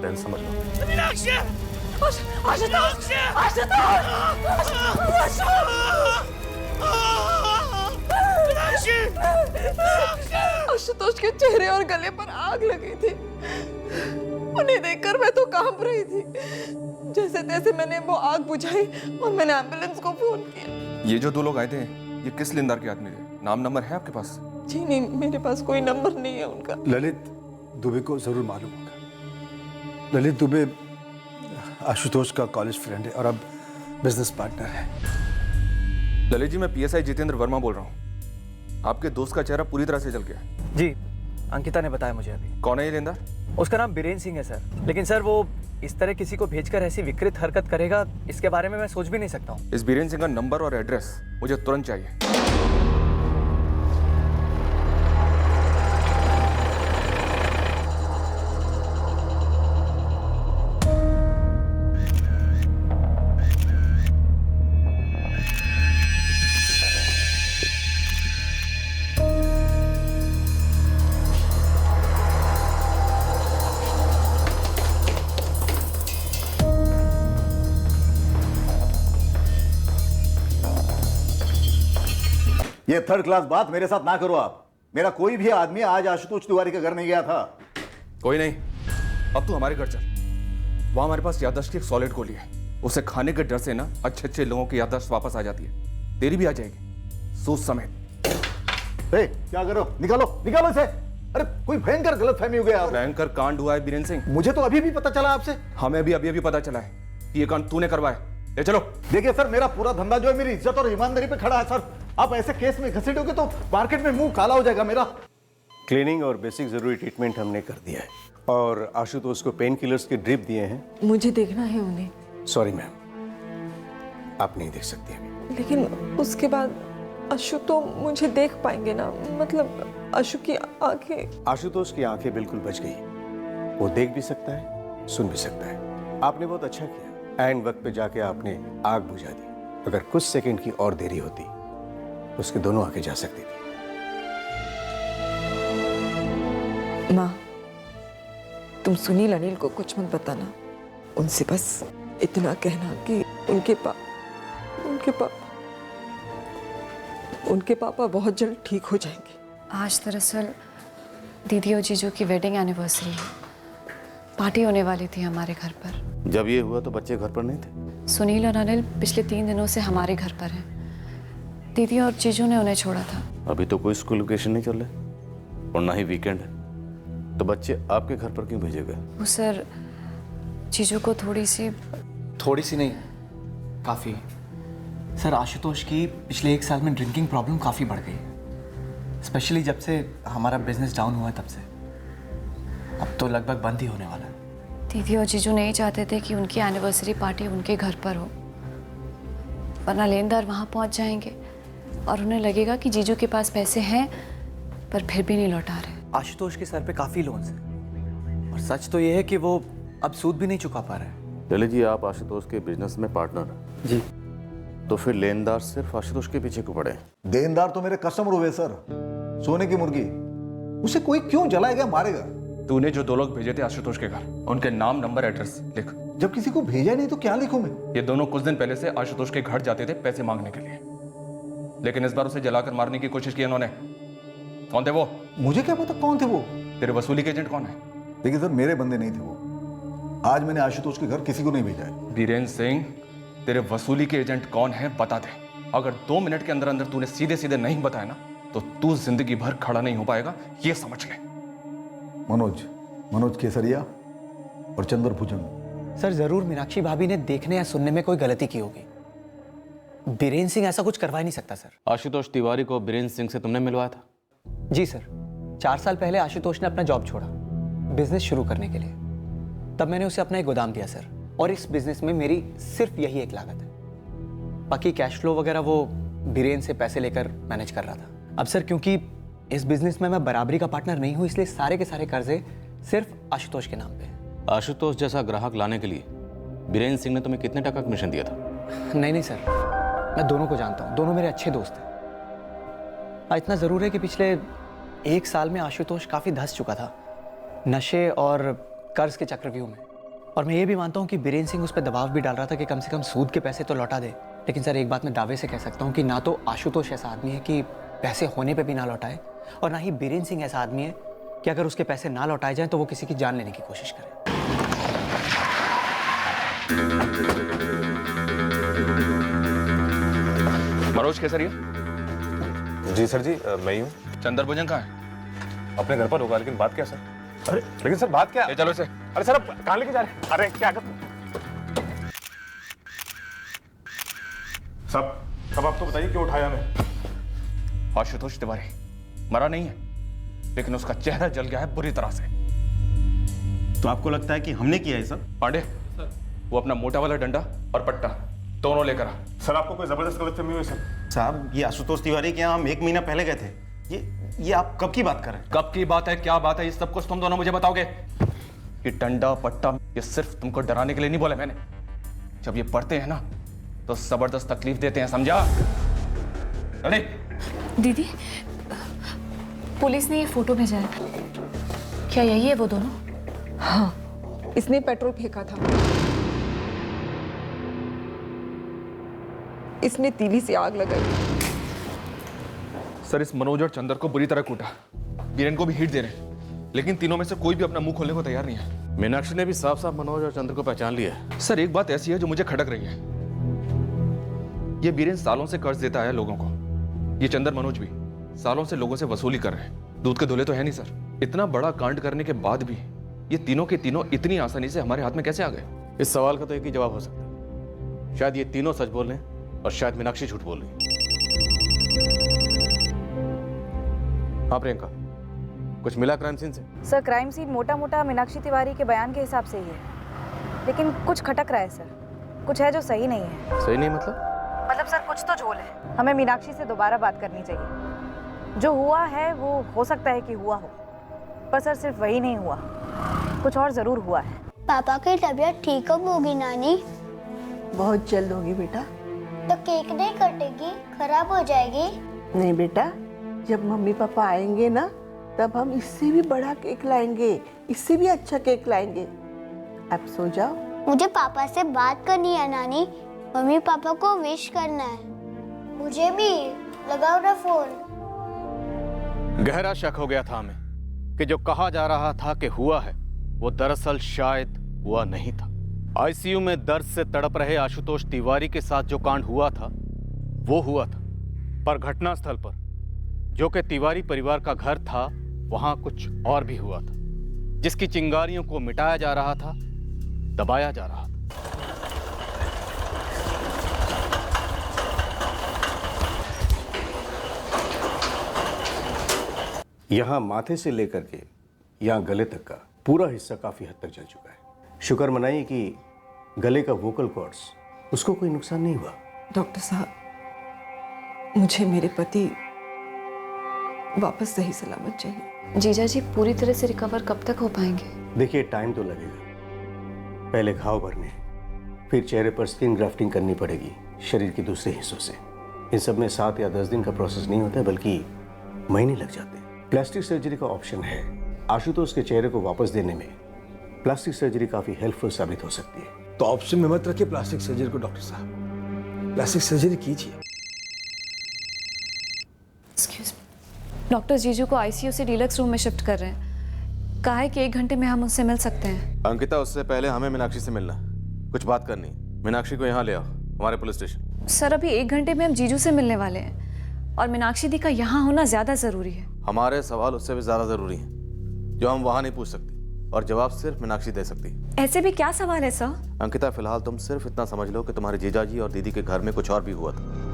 Then समझ लो। मीनाक्षी! आशुतोष! मीनाक्षी! आशुतोष के चेहरे और गले पर आग लगी थी। उन्हें देखकर मैं तो कांप रही थी। जैसे तैसे मैंने वो आग बुझाई और मैंने एम्बुलेंस को फोन किया। ये जो दो लोग आए थे, ये किस लेनदार के आदमी थे? नाम नंबर है आपके पास? जी नहीं, मेरे पास कोई नंबर नहीं है उनका। ललित दुबे को जरूर मालूम होगा। ललित दुबे आशुतोष का कॉलेज फ्रेंड है और अब बिजनेस पार्टनर है। ललित जी, मैं पीएसआई जितेंद्र वर्मा बोल रहा हूँ। आपके दोस्त का चेहरा पूरी तरह से जल गया है। जी, अंकिता ने बताया मुझे अभी। कौन है ये लेनदार? उसका नाम बीरेन सिंह है सर। लेकिन सर वो इस तरह किसी को भेजकर ऐसी विकृत हरकत करेगा, इसके बारे में मैं सोच भी नहीं सकता हूँ। इस बीरेन सिंह का नंबर और एड्रेस मुझे तुरंत चाहिए। ये थर्ड क्लास बात मेरे साथ ना करो आप। मेरा कोई भी आदमी आज आशुतोष तिवारी के घर नहीं गया था। कोई नहीं, अब तू हमारे घर चल। वहां हमारे पास याददाश्त की एक सॉलिड गोली है। उसे खाने के डर से ना अच्छे लोगों की याददाश्त वापस आ जाती है। तेरी भी आ जाएगी, सूद समेत। क्या करो? निकालो निकालो इसे। अरे कोई भयंकर गलतफहमी हो गया। भयंकर कांड हुआ है बीरेन सिंह। मुझे तो अभी भी पता चला आपसे। हमें भी अभी पता चला है कि ये कांड तूने करवाया। ले चलो। देखिए सर, मेरा पूरा धंधा जो है मेरी इज्जत और ईमानदारी पे खड़ा है सर। आप ऐसे केस में घसीटोगे तो मार्केट में मुंह काला हो जाएगा मेरा। क्लीनिंग और बेसिक जरूरी ट्रीटमेंट हमने कर दिया है और आशुतोष को पेन किलर्स की ड्रिप दिए हैं। मुझे देखना है उन्हें। सॉरी मैम, आप नहीं देख सकती अभी। लेकिन उसके बाद अशु तो मुझे देख पाएंगे ना? मतलब अशु की आंखें। आशुतोष की आंखें बिल्कुल बच गई। वो देख भी सकता है, सुन भी सकता है। आपने बहुत अच्छा किया। ऐन वक्त पे जाके आपने आग बुझा दी। अगर कुछ सेकंड की और देरी होती तो उसकी दोनों आंखें जा सकती थी। माँ, तुम सुनील अनिल को कुछ मत बताना। उनसे बस इतना कहना कि उनके पापा बहुत जल्द ठीक हो जाएंगे। आज दरअसल दीदी और जीजू की वेडिंग एनिवर्सरी है। पार्टी होने वाली थी हमारे घर पर। जब ये हुआ तो बच्चे घर पर नहीं थे? सुनील और अनिल पिछले 3 दिनों से हमारे घर पर हैं। दीदी और जीजू ने उन्हें छोड़ा था। अभी तो कोई स्कूल वेकेशन नहीं चल रहा और ना ही वीकेंड है, तो बच्चे आपके घर पर क्यों भेजे गए? वो सर, जीजू को थोड़ी सी नहीं, काफ़ी। सर, आशुतोष की पिछले 1 साल में ड्रिंकिंग प्रॉब्लम काफ़ी बढ़ गई है। स्पेशली जब से हमारा बिजनेस डाउन हुआ है तब से। अब तो लगभग बंद ही होने वाला है। दीदी और जीजू नहीं चाहते थे कि उनकी एनिवर्सरी पार्टी उनके घर पर हो, वरना लेनदार वहाँ पहुँच जाएंगे और उन्हें लगेगा कि जीजू के पास पैसे हैं पर फिर भी नहीं लौटा रहे। आशुतोष के सर पे काफ़ी लोन्स हैं और सच तो ये है कि वो अब सूद भी नहीं चुका पा रहा है। ललित जी, आप आशुतोष के बिजनेस में पार्टनर हैं। जी। तो फिर लेनदार सिर्फ आशुतोष के पीछे क्यों पड़े? देनदार तो मेरे कस्टमर हुए सर। सोने की मुर्गी, उसे कोई क्यों जलाएगा, मारेगा? तूने जो 2 लोग भेजे थे आशुतोष के घर, उनके नाम नंबर एड्रेस लिख। जब किसी को भेजा नहीं तो क्या लिखूं मैं? ये दोनों कुछ दिन पहले से आशुतोष के घर जाते थे पैसे मांगने के लिए, लेकिन इस बार उसे जलाकर मारने की कोशिश की इन्होंने। कौन थे वो? मुझे क्या पता कौन थे वो। तेरे वसूली के एजेंट कौन है? देखिए सर, मेरे बंदे नहीं थे वो। आज मैंने आशुतोष के घर किसी को नहीं भेजा है। बीरेन सिंह, तेरे वसूली के एजेंट कौन है बता दे। अगर 2 मिनट के अंदर अंदर तूने सीधे नहीं बताया ना तो तू जिंदगी भर खड़ा नहीं हो पाएगा, ये समझ ले। मनोज केसरिया और चंद्र भुजंग। सर, जरूर मीनाक्षी भाभी ने देखने या सुनने में कोई गलती की होगी। बीरेन सिंह ऐसा कुछ करवा ही नहीं सकता सर। आशुतोष तिवारी को बीरेन सिंह से तुमने मिलवाया था? जी सर, 4 साल पहले आशुतोष ने अपना जॉब छोड़ा बिजनेस शुरू करने के लिए। तब मैंने उसे अपना एक गोदाम दिया सर, और इस बिजनेस में मेरी सिर्फ यही एक लागत है। बाकी कैश फ्लो वगैरह वो बीरेन से पैसे लेकर मैनेज कर रहा था। अब सर, क्योंकि इस बिजनेस में मैं बराबरी का पार्टनर नहीं हूं, इसलिए सारे के सारे कर्जे सिर्फ आशुतोष के नाम पे हैं। आशुतोष जैसा ग्राहक लाने के लिए बीरेन सिंह ने तुम्हें कितने टका कमीशन दिया था? नहीं सर, मैं दोनों को जानता हूँ, दोनों मेरे अच्छे दोस्त हैं। इतना ज़रूर है कि पिछले 1 साल में आशुतोष काफ़ी धंस चुका था नशे और कर्ज के चक्रव्यूह में। और मैं ये भी मानता हूँ कि बीरेन सिंह उस पर दबाव भी डाल रहा था कि कम से कम सूद के पैसे तो लौटा दे। लेकिन सर एक बात मैं दावे से कह सकता हूँ कि ना तो आशुतोष ऐसा आदमी है कि पैसे होने पे भी ना लौटाए, और ना ही बीरेन सिंह ऐसा आदमी है कि अगर उसके पैसे ना लौटाए जाएं तो वो किसी की जान लेने की कोशिश करे। मनोज केसरिया। जी सर जी, मैं ही हूँ। चंदर भुजंग कहाँ है? अपने घर पर होगा, लेकिन बात क्या सर? अरे लेकिन सर बात क्या? ले चलो इसे। अरे सर, अब कहाँ लेके जा रहे हैं? अरे क्या कर सब आप तो बताइए क्यों उठाया हमें? आशुतोष तिवारी मरा नहीं है, लेकिन उसका चेहरा जल गया है बुरी तरह से। तो आपको लगता है कि हमने किया है सब? पांडे, वो अपना मोटा वाला डंडा और पट्टा दोनों लेकर आ। सर आपको कोई जबरदस्त गलतफहमी हुई सर? साहब, ये आशुतोष तिवारी के यहाँ हम 1 महीना पहले गए थे। ये आप कब की बात कर रहे हैं? कब की बात है, क्या बात है, ये सब कुछ तुम दोनों मुझे बताओगे। ये डंडा पट्टा ये सिर्फ तुमको डराने के लिए नहीं बोला मैंने। जब ये पढ़ते हैं ना तो जबरदस्त तकलीफ देते हैं, समझा? अरे दीदी, पुलिस ने ये फोटो भेजा है, क्या यही है वो दोनों? हाँ, इसने पेट्रोल फेंका था, इसने तीली से आग लगाई। सर, इस मनोज और चंदर को बुरी तरह कूटा, बीरेन को भी हिट दे रहे, लेकिन तीनों में से कोई भी अपना मुंह खोलने को तैयार नहीं है। मीनाक्षी ने भी साफ साफ मनोज और चंद्र को पहचान लिया है। सर, एक बात ऐसी है जो मुझे खटक रही है। ये बीरेन सालों से कर्ज देता है लोगों को, ये चंदर मनोज भी सालों से लोगों से वसूली कर रहे हैं। दूध के धुले तो है नहीं सर। इतना बड़ा कांड करने के बाद भी ये तीनों के तीनों इतनी आसानी से हमारे हाथ में कैसे आ गए? इस सवाल का तो एक ही जवाब हो सकता है, शायद ये तीनों सच बोल रहे हैं और शायद मीनाक्षी झूठ बोल रही है। हाँ प्रियंका, कुछ मिला क्राइम सीन से? सर, क्राइम सीन मोटा मोटा मीनाक्षी तिवारी के बयान के हिसाब से ही है, लेकिन कुछ खटक रहा है सर। कुछ है जो सही नहीं है। सही नहीं मतलब सर कुछ तो झोल है। हमें मीनाक्षी से दोबारा बात करनी चाहिए। जो हुआ है वो हो सकता है कि हुआ हो, पर सर सिर्फ वही नहीं हुआ, कुछ और जरूर हुआ है। पापा की तबीयत ठीक कब होगी नानी? बहुत जल्द होगी बेटा। तो केक नहीं कटेगी, खराब हो जाएगी? नहीं बेटा, जब मम्मी पापा आएंगे ना तब हम इससे भी बड़ा केक लाएंगे, इससे भी अच्छा केक लाएंगे। अब सो जाओ। मुझे पापा से बात करनी है नानी, मम्मी पापा को विश करना है। मुझे भी लगाओ ना फोन। गहरा शक हो गया था हमें कि जो कहा जा रहा था कि हुआ है वो दरअसल शायद हुआ नहीं था। आईसीयू में दर्द से तड़प रहे आशुतोष तिवारी के साथ जो कांड हुआ था वो हुआ था, पर घटनास्थल पर जो कि तिवारी परिवार का घर था वहां कुछ और भी हुआ था, जिसकी चिंगारियों को मिटाया जा रहा था, दबाया जा रहा था। यहाँ माथे से लेकर के यहाँ गले तक का पूरा हिस्सा काफी हद तक जल चुका है। शुक्र मनाइए कि गले का वोकल कॉर्ड्स उसको कोई नुकसान नहीं हुआ। डॉक्टर साहब, मुझे मेरे पति वापस सही सलामत चाहिए। जीजा जी पूरी तरह से रिकवर कब तक हो पाएंगे? देखिए, टाइम तो लगेगा। पहले घाव भरने हैं, फिर चेहरे पर स्किन ग्राफ्टिंग करनी पड़ेगी शरीर के दूसरे हिस्सों से। इन सब में 7 या 10 दिन का प्रोसेस नहीं होता, बल्कि महीने लग जाते हैं। प्लास्टिक सर्जरी का ऑप्शन है। आशुतोष के चेहरे को वापस देने में प्लास्टिक सर्जरी काफी हेल्पफुल साबित हो सकती है। तो ऑप्शन में मत रखिए प्लास्टिक सर्जरी को डॉक्टर साहब, प्लास्टिक सर्जरी कीजिए। एक्सक्यूज मी, डॉक्टर जीजू को आईसीयू से डीलक्स रूम में शिफ्ट कर रहे हैं। कहा है कि 1 घंटे में हम उससे मिल सकते हैं। अंकिता, उससे पहले हमें मीनाक्षी से मिलना, कुछ बात करनी। मीनाक्षी को यहाँ ले आओ, हमारे पुलिस स्टेशन। सर, अभी 1 घंटे में हम जीजू से मिलने वाले हैं और मीनाक्षी दी का यहाँ होना ज्यादा जरूरी है। हमारे सवाल उससे भी ज्यादा जरूरी हैं, जो हम वहां नहीं पूछ सकते, और जवाब सिर्फ मीनाक्षी दे सकती है। ऐसे भी क्या सवाल है सर? अंकिता, फिलहाल तुम सिर्फ इतना समझ लो कि तुम्हारे जीजाजी और दीदी के घर में कुछ और भी हुआ था।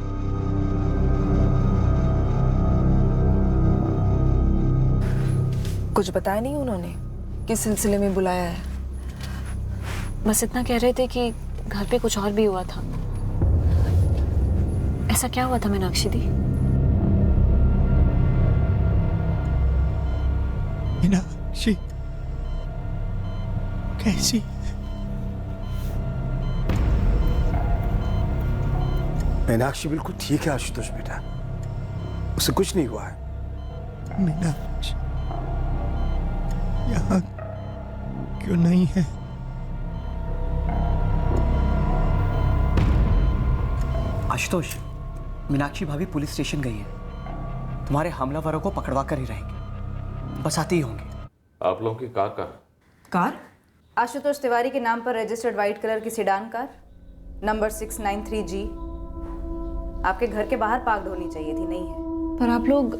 कुछ बताया नहीं उन्होंने किस सिलसिले में बुलाया है? बस इतना कह रहे थे कि घर पे कुछ और भी हुआ था। ऐसा क्या हुआ था मीनाक्षी दी? मीनाक्षी कैसी? मीनाक्षी बिल्कुल ठीक है आशुतोष बेटा, उसे कुछ नहीं हुआ है। मीनाक्षी यहाँ क्यों नहीं है? आशुतोष, मीनाक्षी भाभी पुलिस स्टेशन गई है। तुम्हारे हमलावरों को पकड़वा कर ही रहेंगे, बस आते ही होंगे। आप लोगों की कार का कार? आशुतोष तिवारी के नाम पर रजिस्टर्ड व्हाइट कलर की सेडान कार नंबर 693G आपके घर के बाहर पार्क होनी चाहिए थी, नहीं है। पर आप लोग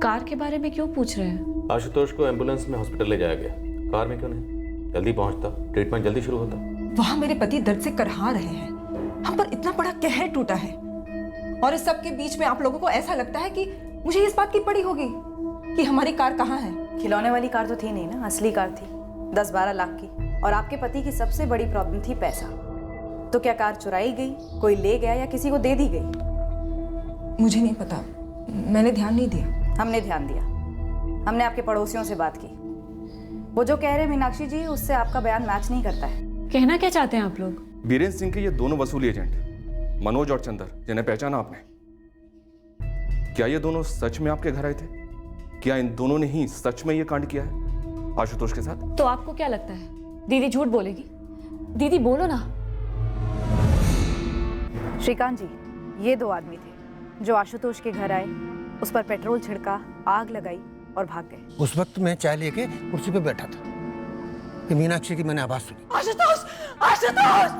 कार के बारे में क्यों पूछ रहे हैं? आशुतोष को एम्बुलेंस में हॉस्पिटल ले जाया गया, कार में क्यों नहीं? जल्दी पहुंचता, ट्रीटमेंट जल्दी शुरू होता। वहाँ मेरे पति दर्द से करहा रहे हैं, हम पर इतना बड़ा कहर टूटा है, और इस सब के बीच में आप लोगों को ऐसा लगता है कि मुझे इस बात की पड़ी होगी कि हमारी कार कहाँ है। खिलौने वाली कार तो थी नहीं ना, असली कार थी 10-12 लाख की, और आपके पति की सबसे बड़ी प्रॉब्लम थी पैसा। तो क्या कार चुराई गई, कोई ले गया या किसी को दे दी गई? मुझे नहीं पता, मैंने ध्यान नहीं दिया। हमने ध्यान दिया, हमने आपके पड़ोसियों से बात की। वो जो कह रहे हैं मीनाक्षी जी, उससे आपका बयान मैच नहीं करता है। कहना क्या चाहते हैं आप लोग? बीरेंद्र सिंह के ये दोनों वसूली एजेंट मनोज और चंदर, जिन्हें पहचाना आपने, क्या ये दोनों सच में आपके घर आए थे? क्या इन दोनों ने ही सच में ये कांड किया है आशुतोष के साथ? तो आपको क्या लगता है दीदी झूठ बोलेगी? दीदी बोलो ना। श्रीकांत जी, ये 2 आदमी थे जो आशुतोष के घर आए, उस पर पेट्रोल छिड़का, आग लगाई और भाग गए। उस वक्त मैं चाय लेके कुर्सी पे बैठा था कि मीनाक्षी की मैंने आवाज सुनी। आशुतोष! आशुतोष!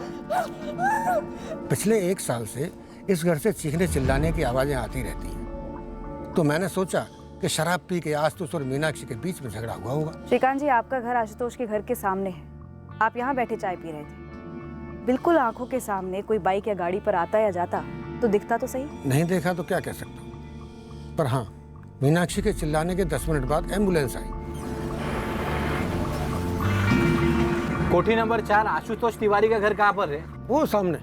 पिछले 1 साल से इस घर से चीखने चिल्लाने की आवाजें आती रहती हैं, तो मैंने सोचा कि शराब पी के आशुतोष और मीनाक्षी के बीच में झगड़ा हुआ होगा। श्रीकांत जी, आपका घर आशुतोष के घर के सामने है, आप यहाँ बैठे चाय पी रहे थे, बिल्कुल आंखों के सामने कोई बाइक या गाड़ी पर आता या जाता तो दिखता तो सही। नहीं देखा तो क्या कह सकता हूँ, पर हाँ, मीनाक्षी के चिल्लाने के 10 मिनट बाद एम्बुलेंस आई। कोठी नंबर 4 आशुतोष तिवारी का घर कहाँ पर है? वो सामने।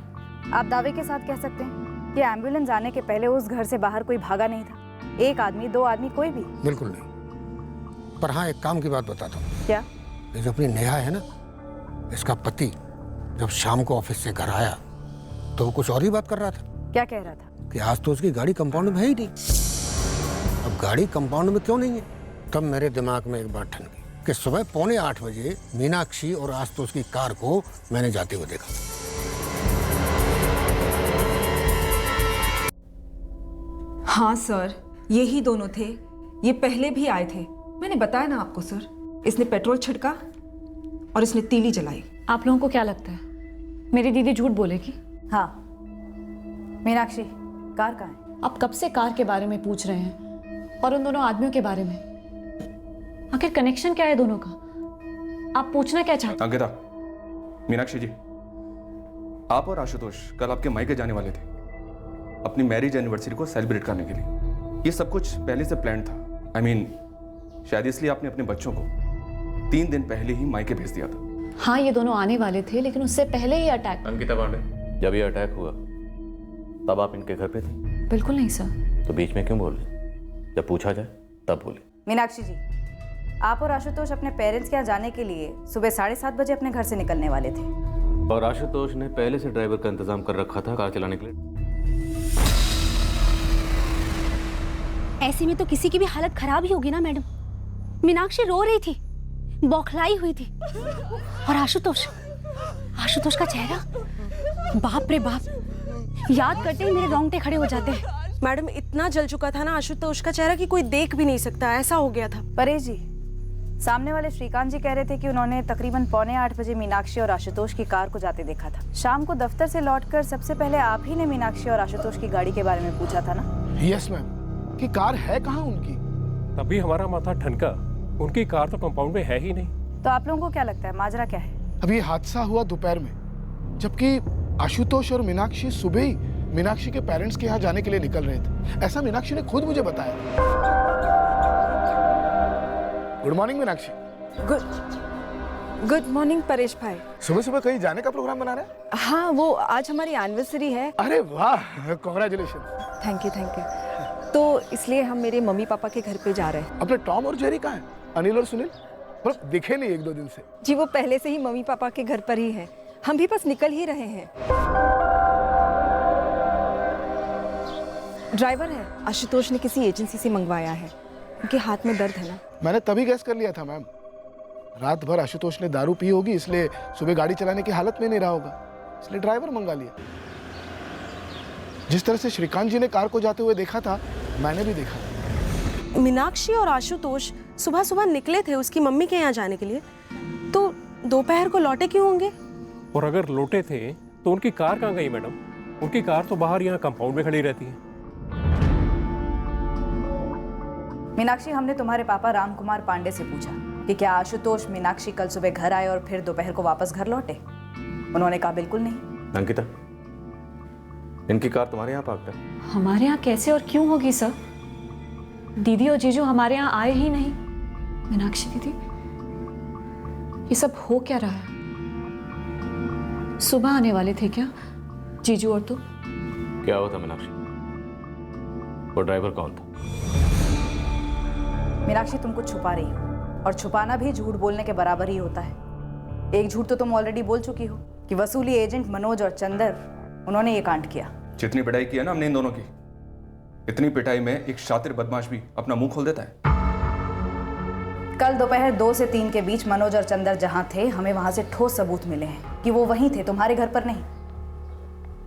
आप दावे के साथ कह सकते हैं कि एम्बुलेंस आने के पहले उस घर से बाहर कोई भागा नहीं था? 1 आदमी, 2 आदमी, कोई भी? बिल्कुल नहीं, पर हाँ एक काम की बात बताता हूँ। क्या? ये जो अपनी नेहा है ना, इसका पति जब शाम को ऑफिस से घर आया तो वो कुछ और ही बात कर रहा था। क्या कह रहा था? कि आशुतोष की गाड़ी कंपाउंड में है ही नहीं। अब गाड़ी कंपाउंड में क्यों नहीं है? तब मेरे दिमाग में एक बात ठन गई कि सुबह 7:45 बजे मीनाक्षी और आशुतोष की कार को मैंने जाते हुए देखा। हाँ सर, यही दोनों थे, ये पहले भी आए थे, मैंने बताया ना आपको सर। इसने पेट्रोल छिड़का और इसने तीली जलाई। आप लोगों को क्या लगता है मेरी दीदी झूठ बोलेगी? हाँ। मीनाक्षी, कार कहाँ है? आप कब से कार के बारे में पूछ रहे हैं और उन दोनों आदमियों के बारे में? आखिर कनेक्शन क्या है दोनों का? आप पूछना क्या चाहते? अंकिता, मीनाक्षी जी, आप और आशुतोष कल आपके मायके जाने वाले थे अपनी मैरिज एनिवर्सरी को सेलिब्रेट करने के लिए। ये सब कुछ पहले से प्लान था। I mean, शायद इसलिए आपने अपने बच्चों को 3 दिन पहले ही मायके भेज दिया था। हाँ, ये दोनों आने वाले थे, लेकिन उससे पहले ही अटैक। अंकिता पांडे, जब ये अटैक हुआ तब आप इनके घर पे थे? बिल्कुल नहीं सर। तो बीच में क्यों बोल रहे? जब पूछा जाए तब बोले। मीनाक्षी जी, आप और आशुतोष अपने पेरेंट्स के यहाँ जाने के लिए सुबह 7:30 बजे अपने घर से निकलने वाले थे, और आशुतोष ने पहले से ड्राइवर का इंतजाम कर रखा था कार चलाने के लिए। ऐसे में तो किसी की भी हालत खराब ही होगी ना मैडम। मीनाक्षी रो रही थी, बौखलाई हुई थी, और आशुतोष का चेहरा, बाप रे बाप, याद करते ही मेरे रोंगटे खड़े हो जाते हैं। मैडम, इतना जल चुका था ना आशुतोष का चेहरा कि कोई देख भी नहीं सकता, ऐसा हो गया था। परेश जी, सामने वाले श्रीकांत जी कह रहे थे कि उन्होंने तकरीबन 7:45 बजे मीनाक्षी और आशुतोष की कार को जाते देखा था। शाम को दफ्तर से लौटकर सबसे पहले आप ही ने मीनाक्षी और आशुतोष की गाड़ी के बारे में पूछा था ना? यस मैम, कि कार है कहाँ उनकी? तभी हमारा माथा ठनका, उनकी कार तो कंपाउंड में है ही नहीं। तो आप लोगों को क्या लगता है माजरा क्या है? अभी हादसा हुआ दोपहर में, जबकि आशुतोष और मीनाक्षी सुबह ही मीनाक्षी के पेरेंट्स के यहाँ जाने के लिए निकल रहे थे। ऐसा मीनाक्षी ने खुद मुझे बताया। Good morning Meenakshi. Good morning Paresh भाई। सुबह सुबह कहीं जाने का प्रोग्राम बना रहे हैं? हाँ, वो आज हमारी एनिवर्सरी है। अरे वाह, कांग्रेचुलेशन। Thank you. तो इसलिए हम मेरे मम्मी पापा के घर पे जा रहे हैं। अपने टॉम और जेरी कहाँ हैं? अनिल और सुनील मतलब दिखे नहीं 1-2 दिन से। जी, वो पहले से ही मम्मी पापा के घर पर ही है, हम भी बस निकल ही रहे हैं। ड्राइवर है, आशुतोष ने किसी एजेंसी से मंगवाया है, उनके हाथ में दर्द है ना। मैंने तभी गैस कर लिया था मैम, रात भर आशुतोष ने दारू पी होगी, इसलिए सुबह गाड़ी चलाने की हालत में नहीं रहा होगा, इसलिए ड्राइवर मंगा लिया। जिस तरह से श्रीकांत जी ने कार को जाते हुए देखा था, मैंने भी देखा। मीनाक्षी और आशुतोष सुबह सुबह निकले थे उसकी मम्मी के यहाँ जाने के लिए, तो दोपहर को लौटे क्यों होंगे? और अगर लौटे थे तो उनकी कार कहाँ गई मैडम? उनकी कार तो बाहर यहाँ कंपाउंड में खड़ी रहती है। मीनाक्षी, हमने तुम्हारे पापा रामकुमार पांडे से पूछा कि क्या आशुतोष मीनाक्षी कल सुबह घर आए और फिर दोपहर को वापस घर लौटे। उन्होंने कहा बिल्कुल नहीं। अंकिता, इनकी कार तुम्हारे यहाँ पार्क है? हमारे यहाँ कैसे और क्यों होगी सर? दीदी और जीजू हमारे यहाँ आए ही नहीं। मीनाक्षी दीदी, ये सब हो क्या रहा है? सुबह आने वाले थे क्या जीजू और तुम? क्या हुआ था मीनाक्षी? वो ड्राइवर कौन था? मीनाक्षी, तुम कुछ छुपा रही हो और छुपाना भी झूठ बोलने के बराबर ही होता है। एक झूठ तो तुम ऑलरेडी बोल चुकी हो कि वसूली एजेंट मनोज और चंदर, उन्होंने ये कांड किया। जितनी पिटाई की है ना हमने इन दोनों की, इतनी पिटाई में एक शातिर बदमाश भी अपना मुंह खोल देता है। कल दोपहर 2 से 3 के बीच मनोज और चंदर जहां थे, हमें वहां से ठोस सबूत मिले हैं कि वो वहीं थे, तुम्हारे घर पर नहीं।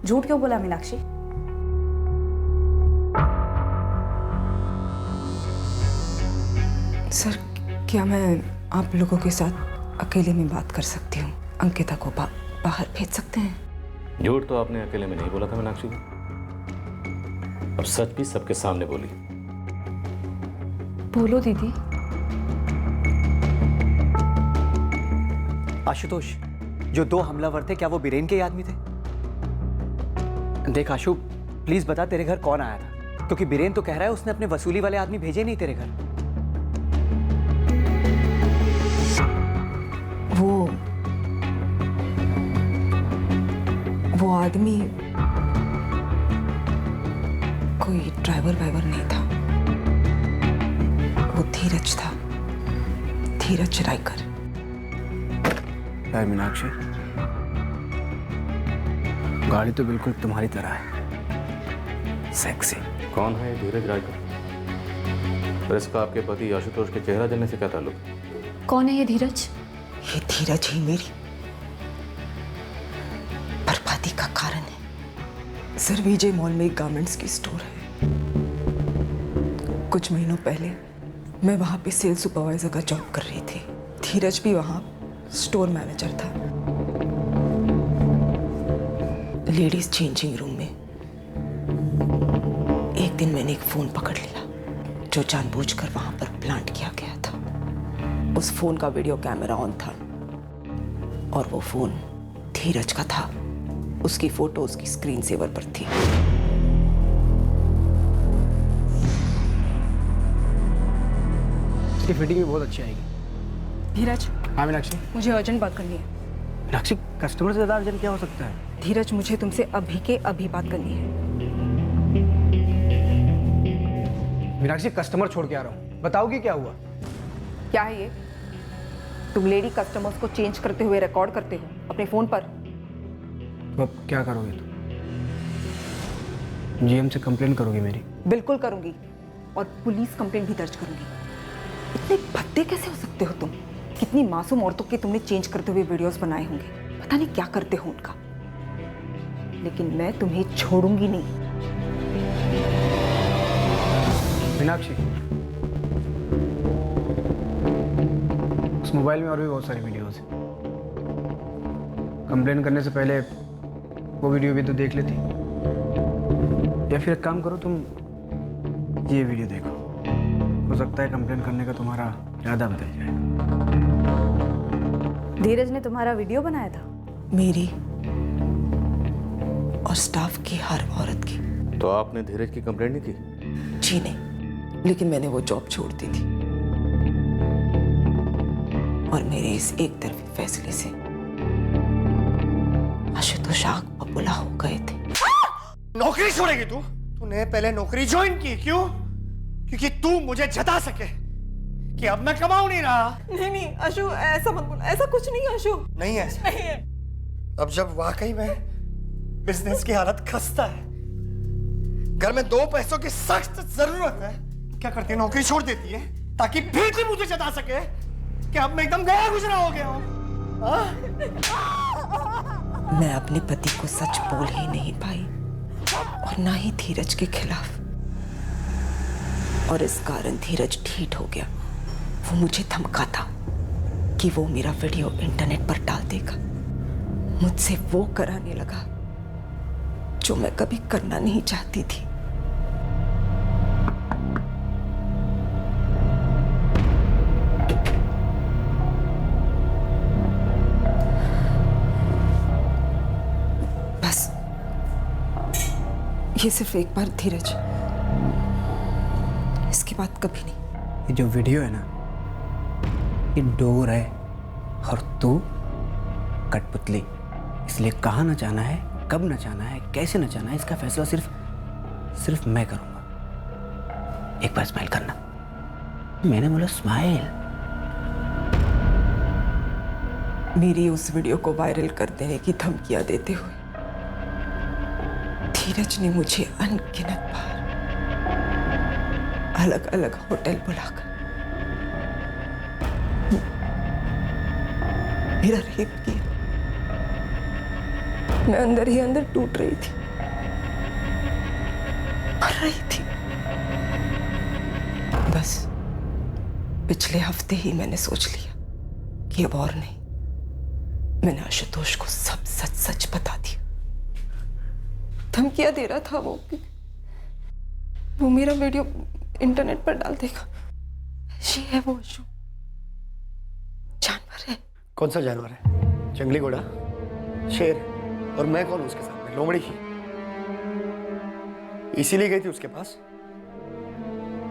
झूठ क्यों बोला मीनाक्षी? सर, क्या मैं आप लोगों के साथ अकेले में बात कर सकती हूँ? अंकिता को बाहर भेज सकते हैं? झूठ तो आपने अकेले में नहीं बोला था मीनाक्षी। अब सच भी सबके सामने बोली। बोलो दीदी। आशुतोष, जो 2 हमलावर थे, क्या वो बीरेन के ही आदमी थे? देख आशु, प्लीज बता तेरे घर कौन आया था, क्योंकि बीरेन तो कह रहा है उसने अपने वसूली वाले आदमी भेजे नहीं तेरे घर। वो आदमी कोई ड्राइवर वाइवर नहीं था, वो धीरज था, धीरज रायकर। मीनाक्षी, गाड़ी तो बिल्कुल तुम्हारी तरह है, सेक्सी। कौन है ये धीरज रायकर? और इसका आपके पति आशुतोष के चेहरा जलने से क्या ताल्लुक? कौन है ये धीरज? ये धीरज ही मेरी बर्बादी का कारण है। सर, विजय मॉल में एक गारमेंट्स की स्टोर है। कुछ महीनों पहले मैं वहां पे सेल्स सुपरवाइजर का जॉब कर रही थी। धीरज भी वहां स्टोर मैनेजर था। लेडीज चेंजिंग रूम में एक दिन मैंने एक फोन पकड़ लिया जो जानबूझकर वहां पर प्लांट किया गया था। उस फोन का वीडियो कैमरा ऑन था और वो फोन धीरज का था। उसकी फोटो उसकी स्क्रीन सेवर पर थी। इसकी फिटिंग भी बहुत अच्छी आएगी। धीरज। हाँ मीनाक्षी, मुझे अर्जेंट बात करनी है। मीनाक्षी, कस्टमर से ज्यादा अर्जेंट क्या हो सकता है? धीरज, मुझे तुमसे अभी के अभी बात करनी है। मीनाक्षी, कस्टमर छोड़ के आ रहा हूँ, बताओगी क्या हुआ? क्या है ये? तुम लेडी कस्टमर्स को चेंज करते हुए रिकॉर्ड करते हो अपने फोन पर। तो अब क्या करोगे तुम? जीएम से कंप्लेन करोगी मेरी? बिल्कुल करूंगी और पुलिस कंप्लेन भी दर्ज करूंगी। इतने भद्दे कैसे हो सकते हो तुम? कितनी मासूम औरतों के तुमने चेंज करते हुए वीडियोस बनाए होंगे, पता नहीं क्या करते हो उनका। लेकिन मैं तुम्हें छोड़ूंगी नहीं। मीनाक्षी, उस मोबाइल में और भी बहुत सारी वीडियोस हैं। कंप्लेन करने से पहले वो वीडियो भी तो देख लेती, या फिर एक काम करो, तुम ये वीडियो देखो, हो सकता है कंप्लेन करने का तुम्हारा इरादा बदल जाए। धीरज ने तुम्हारा वीडियो बनाया था? मेरी और स्टाफ की हर औरत की। तो आपने धीरज की कंप्लेंट नहीं की? जी नहीं, लेकिन मैंने वो जॉब छोड़ दी थी और मेरे इस एक तरफी फैसले से आशुतोष आग बबूला हो गए थे। नौकरी छोड़ेगी तू? तूने पहले नौकरी ज्वाइन की क्यों? क्योंकि तू मुझे जता सके कि अब मैं कमाऊं नहीं रहा। नहीं नहीं अशु, ऐसा मत बोल। ऐसा कुछ नहीं अशु। नहीं ऐसा नहीं है। अब जब वाकई में बिजनेस की हालत खस्ता है, घर में 2 पैसों की सख्त जरूरत है, क्या करती है? नौकरी छोड़ देती है ताकि फिर भी मुझे जता सके कि अब मैं एकदम गया गुजरा हो गया हूं। मैं अपने पति को सच बोल ही नहीं पाई और ना ही धीरज के खिलाफ। और इस कारण धीरज ढीठ हो गया। वो मुझे धमकाता कि वो मेरा वीडियो इंटरनेट पर डाल देगा। मुझसे वो कराने लगा जो मैं कभी करना नहीं चाहती थी। बस ये सिर्फ एक बार धीरज, इसके बाद कभी नहीं। ये जो वीडियो है ना, ये डोर है और तू कठपुतली। इसलिए कहाँ नचाना है, कब नचाना है, कैसे नचाना है, इसका फैसला सिर्फ मैं करूंगा। एक बार स्माइल करना। मैंने बोला स्माइल। मेरी उस वीडियो को वायरल कर देने की धमकियां देते हुए धीरज ने मुझे अनगिनत बार अलग अलग होटल बुलाकर मेरा रेप किया। मैं अंदर ही अंदर टूट रही थी, मर रही थी। बस पिछले हफ्ते ही मैंने सोच लिया कि अब और नहीं। मैंने आशुतोष को सब सच सच बता दिया। धमकियां दे रहा था वो मेरा वीडियो इंटरनेट पर डाल देगा। ये है वो जो जानवर है। कौन सा जानवर है? जंगली घोड़ा, शेर? और मैं कौन हूं उसके सामने? लोमड़ी। इसीलिए गई थी उसके पास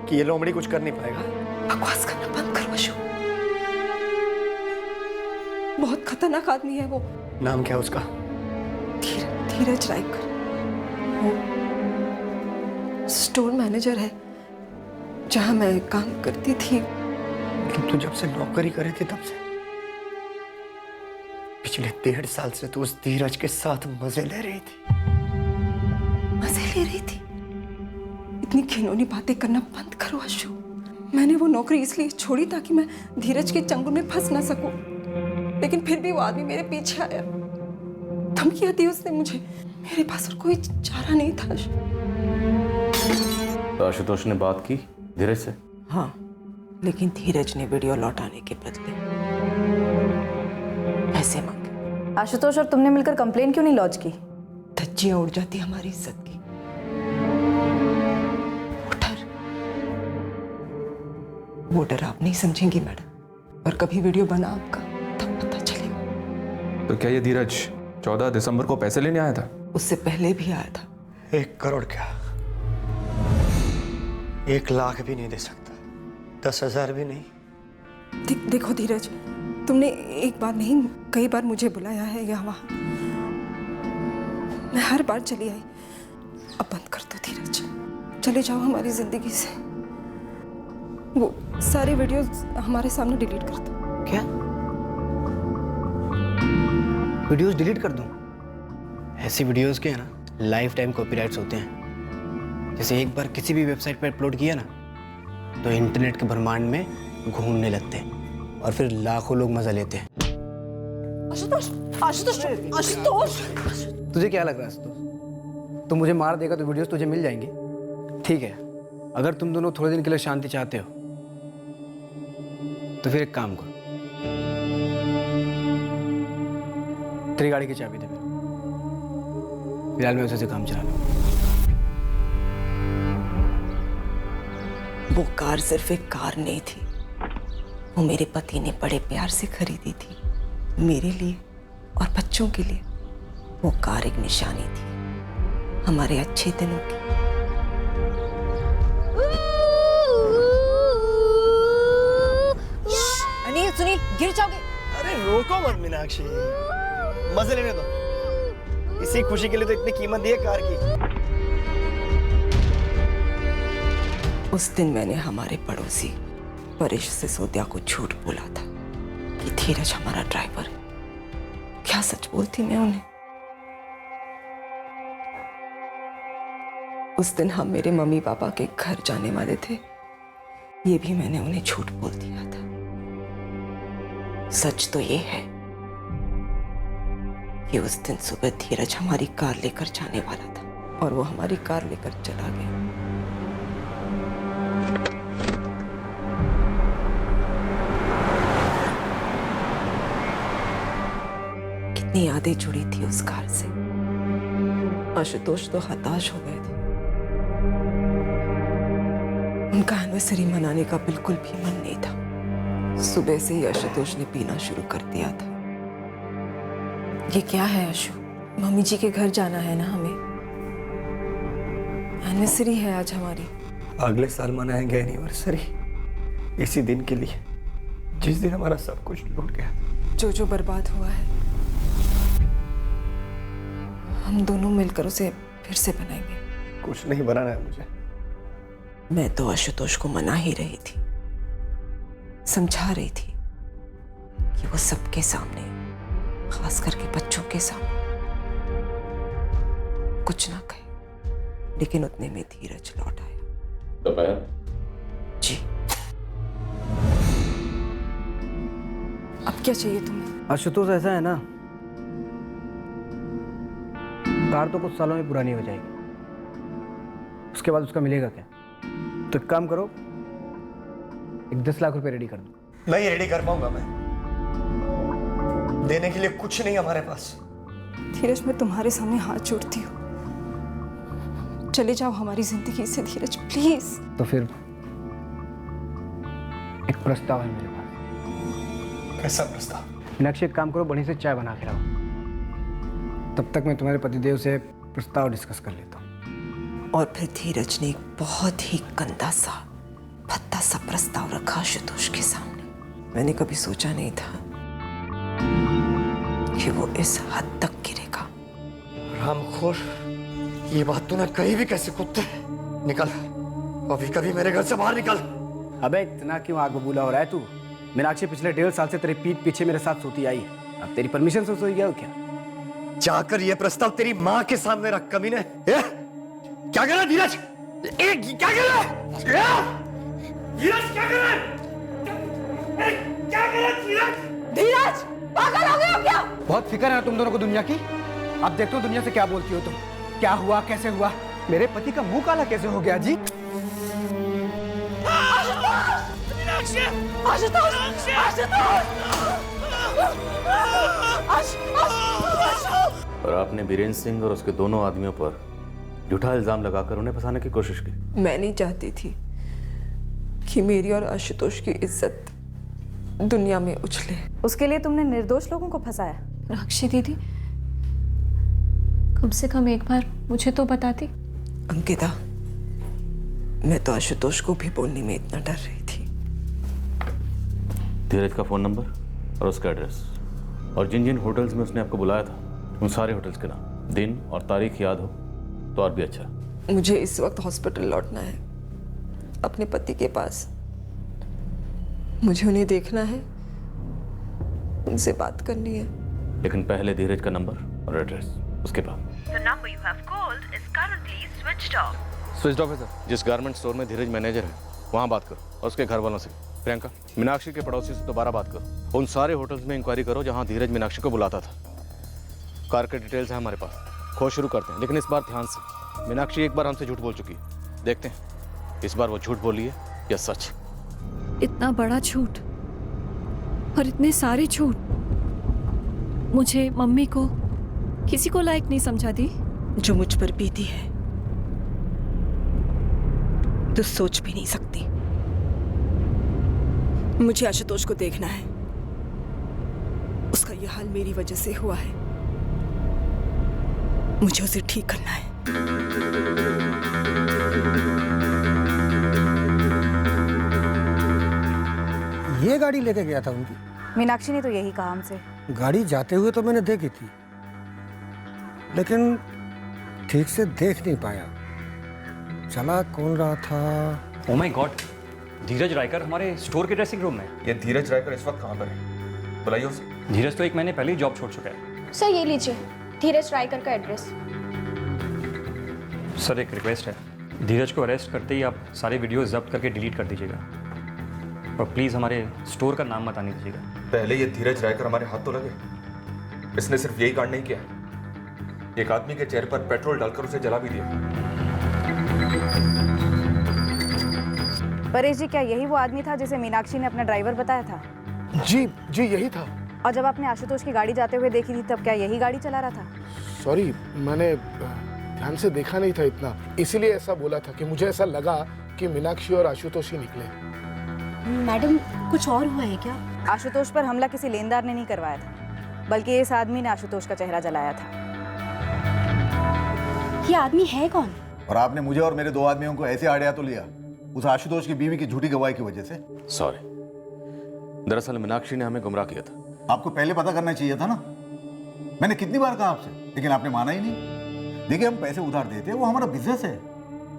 कि ये लोमड़ी कुछ कर नहीं पाएगा। बकवास करना बंद करो अशोक। बहुत खतरनाक आदमी है वो। नाम क्या है उसका? धीरज रायकर। वो स्टोर मैनेजर है जहां मैं काम करती थी। मतलब तू जब से नौकरी करे थी तब से? पिछले 1.5 साल से तू उस धीरज के साथ मजे ले रही थी। मजे ले रही थी? इतनी घिनौनी बातें करना बंद करो अशोक। मैंने वो नौकरी इसलिए छोड़ी ताकि मैं धीरज के चंगुल में फंस ना सकूं। लेकिन फिर भी वो आदमी मेरे पीछे आया, धमकियां दी उसने मुझे। मेरे पास और कोई चारा नहीं था। तो आशुतोष ने बात की धीरज से? हाँ, लेकिन धीरज ने वीडियो लौटाने के बदले पैसे मांगे। आशुतोष और तुमने मिलकर कंप्लेन क्यों नहीं लॉन्च की? धज्जियां उड़ जाती हमारी इज्जत की। वो डर आप नहीं समझेंगी मैडम। और कभी वीडियो बना आपका तब पता चलेगा। तो क्या ये धीरज 14 दिसंबर को पैसे लेने आया था? उससे पहले भी आया था। 1 करोड़ क्या, 1 लाख भी नहीं दे सकता, 10,000 भी नहीं। देखो धीरज, तुमने एक बार नहीं कई बार मुझे बुलाया है यहाँ वहाँ। मैं हर बार चली आई। अब बंद कर दो धीरज, चले जाओ हमारी जिंदगी से। वो सारे वीडियोस हमारे सामने डिलीट कर दो। क्या? वीडियोस डिलीट कर दूं? ऐसी वीडियोस के है ना लाइफ टाइम कॉपीराइट्स होते हैं। जैसे एक बार किसी भी वेबसाइट पर अपलोड किया ना तो इंटरनेट के ब्रह्मांड में घूमने लगते हैं और फिर लाखों लोग मजा लेते हैं। आशुतोष, आशुतोष, आशुतोष। तुझे क्या लग रहा है आशुतोष? तू मुझे मार देगा तो वीडियोस तुझे मिल जाएंगी? ठीक है, अगर तुम दोनों थोड़े दिन के लिए शांति चाहते हो तो फिर एक काम करो, तेरी गाड़ी की चाबी दे। फिलहाल मैं उसे से काम चला लूं। वो कार सिर्फ एक कार नहीं थी। वो मेरे पति ने बड़े प्यार से खरीदी थी, मेरे लिए और बच्चों के लिए। वो कार एक निशानी थी हमारे अच्छे दिनों की। अनिल, सुनील, गिर जाओगे। अरे रोको मत मीनाक्षी, मजे लेने दो। इसी खुशी के लिए तो इतनी कीमत दी है कार की। उस दिन मैंने हमारे पड़ोसी परेश सिसोदिया को झूठ बोला था कि धीरज हमारा ड्राइवर है। क्या सच बोलती मैं उन्हें? उस दिन हम मेरे मम्मी पापा के घर जाने वाले थे। ये भी मैंने उन्हें झूठ बोल दिया था। सच तो ये है कि उस दिन सुबह धीरज हमारी कार लेकर जाने वाला था। और वो हमारी कार लेकर चला गया। कितनी यादें जुड़ी थी उस कार से। आशुतोष तो हताश हो गए थे। उनका एनिवर्सरी मनाने का बिल्कुल भी मन नहीं था। सुबह से ही आशुतोष ने पीना शुरू कर दिया था। ये क्या है आशु? मम्मी जी के घर जाना है ना हमें। एनिवर्सरी है आज हमारी। अगले साल मनाएंगे एनिवर्सरी, इसी दिन के लिए जिस दिन हमारा सब कुछ लूट गया। जो जो बर्बाद हुआ है हम दोनों मिलकर उसे फिर से बनाएंगे। कुछ नहीं बनाना है मुझे। मैं तो आशुतोष को मना ही रही थी, समझा रही थी कि वो सबके सामने, खास करके बच्चों के सामने कुछ ना कहे, लेकिन उतने में धीरज लौट आया। दोपहर जी। अब क्या चाहिए तुम्हें? आशुतोष ऐसा है ना, कार तो कुछ सालों में पुरानी हो जाएगी, उसके बाद उसका मिलेगा क्या? तो एक काम करो, एक 10 लाख रुपए रेडी कर दो। नहीं रेडी कर पाऊंगा मैं, देने के लिए कुछ नहीं हमारे पास। धीरज, मैं तुम्हारे सामने हाथ जोड़ती हूँ, चले जाओ हमारी जिंदगी से धीरज, प्लीज। तो फिर एक प्रस्ताव है मेरे पास। कैसा प्रस्ताव? मीनाक्षी, एक काम करो, बढ़िया से चाय बना के लाओ, तब तक मैं तुम्हारे पतिदेव से प्रस्ताव डिस्कस कर लेता हूँ। और फिर धीरज ने एक बहुत ही गंदा सा, भद्दा सा प्रस्ताव रखा आशुतोष के सामने। मैंने कभी सोचा नहीं था कि वो इस हद तक गिरेगा। रामखोर, ये बात तूने कही भी कैसे? कुत्ते, निकल अभी कभी मेरे घर से बाहर निकल। अबे इतना क्यों आग बबूला हो रहा है तू? मीनाक्षी पिछले 1.5 साल से तेरे पीठ पीछे मेरे साथ सोती आई है, अब तेरी परमिशन से सोई गया हो क्या? जाकर ये प्रस्ताव तेरी माँ के सामने रख कमीने। क्या कर रहा है धीरज? क्या कर रहा है धीरज? क्या कर रहा है? क्या कर रहा है धीरज? धीरज, पागल हो गए हो क्या? बहुत फिक्र है तुम दोनों को दुनिया की। अब देखते हो दुनिया से क्या बोलती हो तुम। क्या हुआ, कैसे हुआ, मेरे पति का मुंह काला कैसे हो गया? जी और आपने बीरेंद्र सिंह और उसके दोनों आदमियों पर झूठा इल्जाम लगाकर उन्हें फंसाने की कोशिश की। मैं नहीं चाहती थी कि मेरी और आशुतोष की इज्जत दुनिया में उछले। उसके लिए तुमने निर्दोष लोगों को फंसाया? राक्षी दीदी, कम से कम एक बार मुझे तो बताती। अंकिता, मैं तो आशुतोष को भी बोलने में इतना डर रही थी। धीरज का फोन नंबर और उसका एड्रेस, और जिन जिन होटल्स में उसने आपको बुलाया था उन सारे होटल्स के नाम, दिन और तारीख याद हो तो और भी अच्छा। मुझे इस वक्त हॉस्पिटल लौटना है, अपने पति के पास। मुझे उन्हें देखना है, उनसे बात करनी है। लेकिन पहले धीरज का नंबर और एड्रेस, उसके बाद। The number you have called is currently switched off. Switch off है सर। जिस गारमेंट स्टोर में धीरज मैनेजर है वहाँ बात करो, और उसके घर वालों से। प्रियंका, मीनाक्षी के पड़ोसी से दोबारा बात करो। उन सारे होटल्स में इंक्वायरी करो जहाँ धीरज मीनाक्षी को बुलाता था। कार के डिटेल्स हैं हमारे पास, खोज शुरू करते हैं। लेकिन इस बार ध्यान से, मीनाक्षी एक बार हमसे झूठ बोल चुकी है, देखते हैं इस बार वो झूठ बोली है या सच। इतना बड़ा झूठ और इतने सारे झूठ, मुझे, मम्मी को, किसी को लायक नहीं समझा दी। जो मुझ पर बीती है तो सोच भी नहीं सकती। मुझे आशुतोष को देखना है, उसका यह हाल मेरी वजह से हुआ है, मुझे उसे ठीक करना है। ये गाड़ी लेके गया था उनकी? मीनाक्षी ने तो यही कहा हमसे। गाड़ी जाते हुए तो मैंने देखी थी, लेकिन ठीक से देख नहीं पाया, चला कौन रहा था। ओह माय गॉड, धीरज रायकर हमारे स्टोर के ड्रेसिंग रूम में। ये धीरज रायकर इस वक्त कहाँ पर है? बुलाइए उसे। धीरज तो 1 महीने पहले ही जॉब छोड़ चुका है। सर ये लीजिए धीरज रायकर का एड्रेस। सर एक रिक्वेस्ट है, धीरज को अरेस्ट करते ही आप सारे वीडियोस जब्त करके डिलीट कर दीजिएगा, और प्लीज़ हमारे स्टोर का नाम मत आने दीजिएगा। पहले ये धीरज रायकर हमारे हाथ तो लगे, इसने सिर्फ यही कांड नहीं किया, एक आदमी के चेहरे पर पेट्रोल डालकर उसे जला भी दिया। परेश जी, क्या यही वो आदमी था जिसे मीनाक्षी ने अपना ड्राइवर बताया था? जी जी, यही था। और जब आपने आशुतोष की गाड़ी जाते हुए देखी थी, तब क्या यही गाड़ी चला रहा था? सॉरी, मैंने ध्यान से देखा नहीं था इतना, इसीलिए ऐसा बोला था कि मुझे ऐसा लगा कि मीनाक्षी और आशुतोष ही निकले। मैडम, कुछ और हुआ है क्या? आशुतोष पर हमला किसी लेनदार ने नहीं करवाया था, बल्कि इस आदमी ने आशुतोष का चेहरा जलाया था। ये आदमी है कौन? और आपने मुझे और मेरे 2 आदमियों को ऐसे आड़िया तो लिया उस आशुतोष की बीवी की झूठी गवाही की वजह से। सॉरी, दरअसल मीनाक्षी ने हमें गुमराह किया था। आपको पहले पता करना चाहिए था ना। मैंने कितनी बार कहा आपसे, लेकिन आपने माना ही नहीं। देखिए, हम पैसे उधार देते हैं, वो हमारा बिजनेस है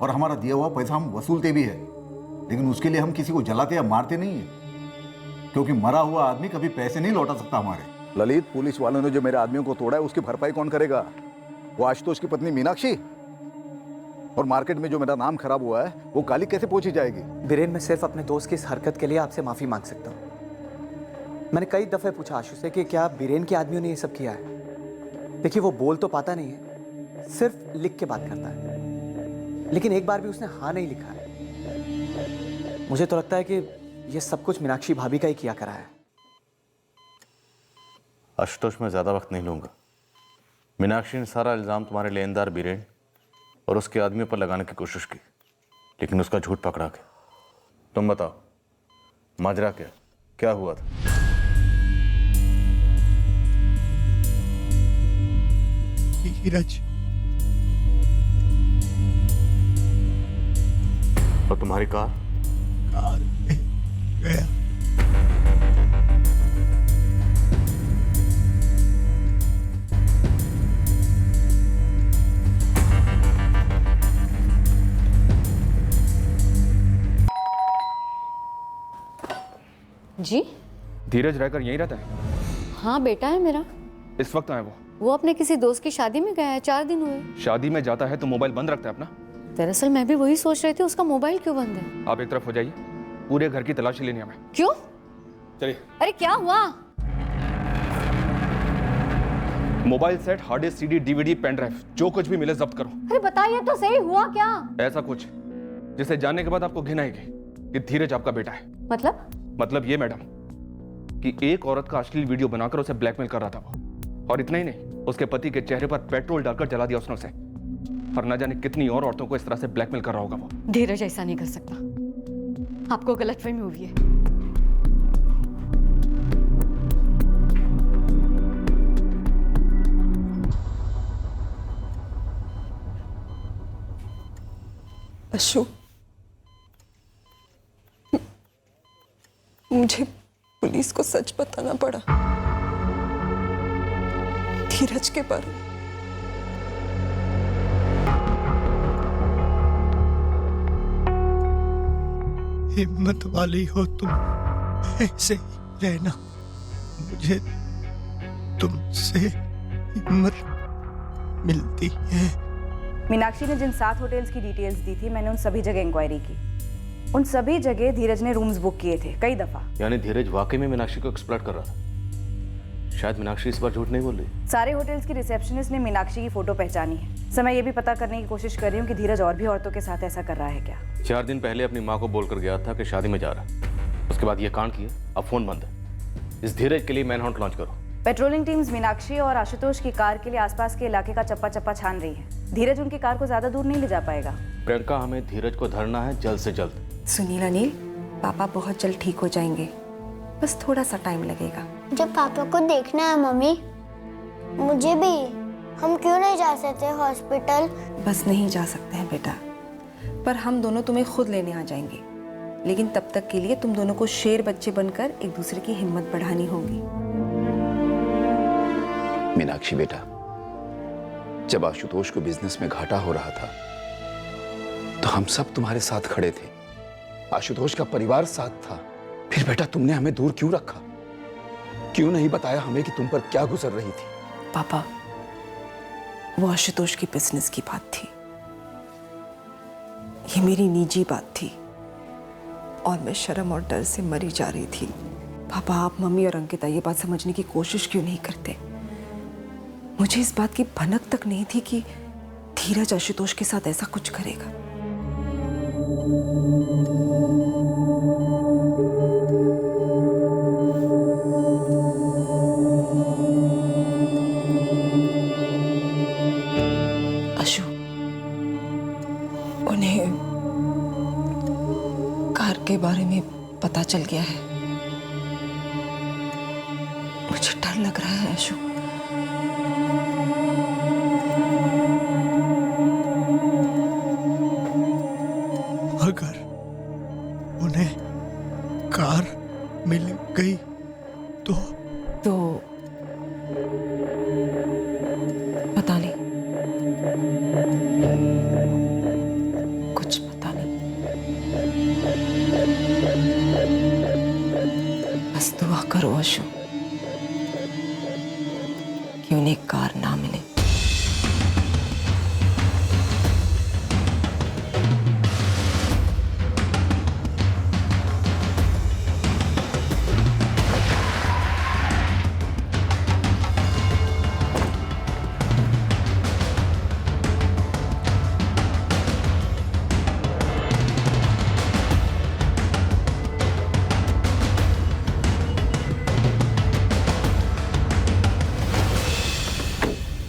और हमारा दिया हुआ पैसा हम वसूलते भी है, लेकिन उसके लिए हम किसी को जलाते या मारते नहीं है, क्योंकि मरा हुआ आदमी कभी पैसे नहीं लौटा सकता हमारे। ललित, पुलिस वालों ने जो मेरे आदमियों को तोड़ा है उसकी भरपाई कौन करेगा? वो आशुतोष की पत्नी मीनाक्षी। और मार्केट में जो मेरा नाम खराब हुआ है वो काली कैसे पहुंची जाएगी? बीरेन, मैं सिर्फ अपने दोस्त की इस हरकत के लिए आपसे माफी मांग सकता हूँ। मैंने कई दफे पूछा आशु से कि क्या बीरेन के आदमियों ने ये सब किया है। देखिए, वो बोल तो पाता नहीं है, सिर्फ लिख के बात करता है, लेकिन एक बार भी उसने हाँ नहीं लिखा है। मुझे तो लगता है कि ये सब कुछ मीनाक्षी भाभी का ही किया करा है। आशुतोष, मैं ज्यादा वक्त नहीं लूंगा। मीनाक्षी ने सारा इल्जाम तुम्हारे लेनदार बीरेन और उसके आदमियों पर लगाने की कोशिश की, लेकिन उसका झूठ पकड़ा गया। तुम बताओ, माजरा क्या हुआ था? धीरज और तुम्हारी कार में गया। जी? धीरज रहकर यहीं रहता है? हाँ, बेटा है मेरा। इस वक्त आए वो अपने किसी दोस्त की शादी में गया है, 4 दिन हुए। शादी में जाता है तो मोबाइल बंद रखता है अपना? दरअसल मैं भी वही सोच रही थी, उसका मोबाइल क्यों बंद है। आप एक तरफ हो जाइए, पूरे घर की तलाशी लेनी हमें। क्यों? चलिए। अरे क्या हुआ? Mobile set, hard disk, CD, DVD, pen drive, जो कुछ भी मिले जब्त करो। अरे बताइए तो सही, हुआ क्या? ऐसा कुछ जिसे जानने के बाद आपको घिन आएगी कि धीरज आपका बेटा है। मतलब ये मैडम कि एक औरत का अश्लील वीडियो बनाकर उसे ब्लैकमेल कर रहा था वो, और इतना ही नहीं, उसके पति के चेहरे पर पेट्रोल डालकर जला दिया उसने उसे, और न जाने कितनी और औरतों को इस तरह से ब्लैकमेल कर रहा होगा वो। धीरज ऐसा नहीं कर सकता, आपको गलतफहमी हुई है। अशु, मुझे पुलिस को सच बताना पड़ा धीरज के बारे में। हिम्मत वाली हो तुम, ऐसे ही रहना। मुझे तुमसे हिम्मत मिलती है। मीनाक्षी ने जिन 7 होटल्स की डिटेल्स दी थी, मैंने उन सभी जगह इंक्वायरी की। उन सभी जगह धीरज ने रूम्स बुक किए थे कई दफा। यानी धीरज वाकई में मीनाक्षी को एक्सप्लॉइट कर रहा था। शायद मीनाक्षी इस बार झूठ नहीं बोल रही। सारे होटल्स की रिसेप्शनिस्ट ने मीनाक्षी की फोटो पहचानी है। समय ये भी पता करने की कोशिश कर रही हूँ कि धीरज और भी औरतों के साथ ऐसा कर रहा है क्या। 4 दिन पहले अपनी माँ को बोलकर गया था कि शादी में जा रहा है, उसके बाद ये कांड किया। अब फोन बंद है। इस धीरज के लिए मैनहंट लॉन्च करो। पेट्रोलिंग टीम्स मीनाक्षी और आशुतोष की कार के लिए आसपास के इलाके का चप्पा चप्पा छान रही है। धीरज उनकी कार को ज्यादा दूर नहीं ले जा पाएगा। प्रियंका, हमें धीरज को धरना है जल्द से जल्द। सुनील अनिल, पापा बहुत जल्द ठीक हो जाएंगे, बस थोड़ा सा टाइम लगेगा। जब पापा को देखना है मम्मी, मुझे भी। हम क्यों नहीं जा सकते हॉस्पिटल? बस नहीं जा सकते हैं बेटा, पर हम दोनों तुम्हें खुद लेने आ जाएंगे, लेकिन तब तक के लिए तुम दोनों को शेर बच्चे बनकर एक दूसरे की हिम्मत बढ़ानी होगी। मीनाक्षी बेटा, जब आशुतोष को बिजनेस में घाटा हो रहा था तो हम सब तुम्हारे साथ खड़े थे, आशुतोष का परिवार साथ था। फिर बेटा तुमने हमें दूर क्यों रखा? क्यों नहीं बताया हमें कि तुम पर क्या गुजर रही थी? पापा, वो आशुतोष की बिजनेस की बात थी, ये मेरी निजी बात थी, और मैं शर्म और डर से मरी जा रही थी। पापा, आप मम्मी और अंकिता ये बात समझने की कोशिश क्यों नहीं करते? मुझे इस बात की भनक तक नहीं थी कि धीरज आशुतोष के साथ ऐसा कुछ करेगा। अशु, उन्हें कार के बारे में पता चल गया है। मुझे डर लग रहा है अशु। अगर उन्हें कार मिल गई तो पता नहीं, कुछ पता नहीं। बस दुआ करो अशु कि उन्हें कार ना मिले।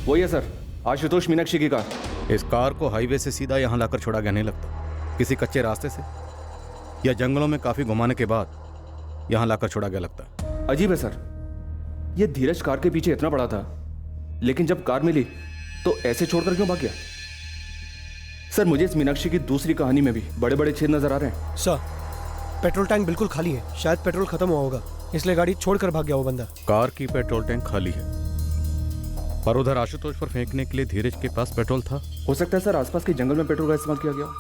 वही है सर, आशुतोष मीनाक्षी की कार। इस कार को हाईवे से सीधा यहाँ लाकर छोड़ा गया नहीं लगता, किसी कच्चे रास्ते से या जंगलों में काफी घुमाने के बाद यहाँ लाकर छोड़ा गया लगता है। अजीब है सर, ये धीरज कार के पीछे इतना बड़ा था, लेकिन जब कार मिली तो ऐसे छोड़कर क्यों भाग गया? सर मुझे इस मीनाक्षी की दूसरी कहानी में भी बड़े बड़े छेद नजर आ रहे हैं। सर, पेट्रोल टैंक बिल्कुल खाली है, शायद पेट्रोल खत्म हुआ होगा, इसलिए गाड़ी छोड़कर भाग गया वो बंदा। कार की पेट्रोल टैंक खाली है, पर उधर आशुतोष पर फेंकने के लिए धीरज के पास पेट्रोल था। हो सकता है सर आसपास के जंगल में पेट्रोल का इस्तेमाल किया गया हो,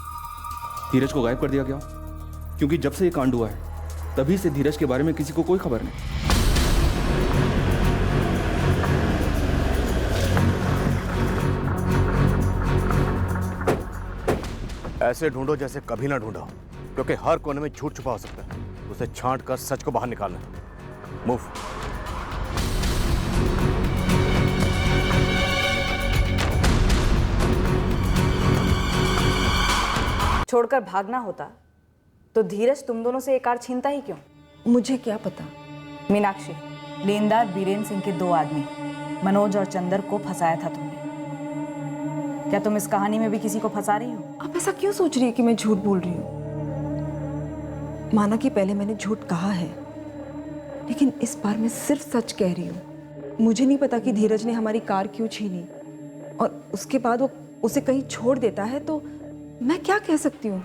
धीरज को गायब कर दिया गया हो, क्योंकि जब से ये कांड हुआ है तभी से धीरज के बारे में किसी को कोई खबर नहीं। ऐसे ढूंढो जैसे कभी ना ढूंढा हो, क्योंकि हर कोने में झूठ छुपा हो सकता है, उसे छांट कर सच को बाहर निकालना है। मूव। छोड़कर भागना होता तो धीरज तुम दोनों से एक कार छीनता ही क्यों? मुझे क्या पता। मीनाक्षी, लेनदार बीरेन्द्र सिंह के 2 आदमी मनोज और चंदर को फंसाया था तुमने। क्या तुम इस कहानी में भी किसी को फंसा रही हो? आप ऐसा क्यों सोच रही है कि मैं झूठ बोल रही हूँ? माना कि पहले मैंने झूठ कहा है, लेकिन इस बार मैं सिर्फ सच कह रही हूँ। मुझे नहीं पता कि धीरज ने हमारी कार क्यों छीनी, और उसके बाद वो उसे कहीं छोड़ देता है, तो मैं क्या कह सकती हूँ?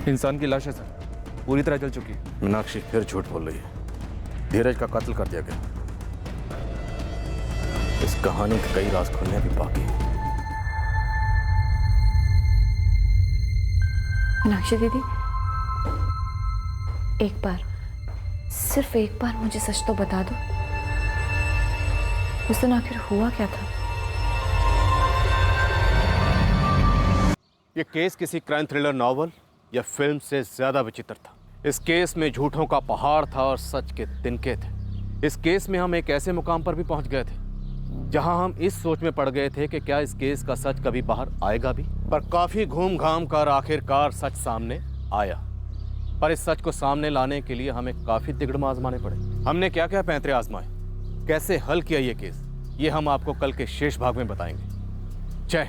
इंसान की लाश है सर, पूरी तरह जल चुकी है। मीनाक्षी फिर झूठ बोल रही है, धीरज का कत्ल कर दिया गया। इस कहानी के कई राज खुलने भी बाकी हैं। मीनाक्षी दीदी, एक बार, सिर्फ एक बार मुझे सच तो बता दो, उस दिन आखिर हुआ क्या था? ये केस किसी क्राइम थ्रिलर नॉवल या फिल्म से ज्यादा विचित्र था। इस केस में झूठों का पहाड़ था और सच के तिनके थे। इस केस में हम एक ऐसे मुकाम पर भी पहुंच गए थे जहां हम इस सोच में पड़ गए थे कि क्या इस केस का सच कभी बाहर आएगा भी। पर काफी घूम घाम कर आखिरकार सच सामने आया। पर इस सच को सामने लाने के लिए हमें काफी तिगड़म आजमाने पड़े। हमने क्या क्या पैंतरे आजमाए, कैसे हल किया ये केस, ये हम आपको कल के शेष भाग में बताएंगे।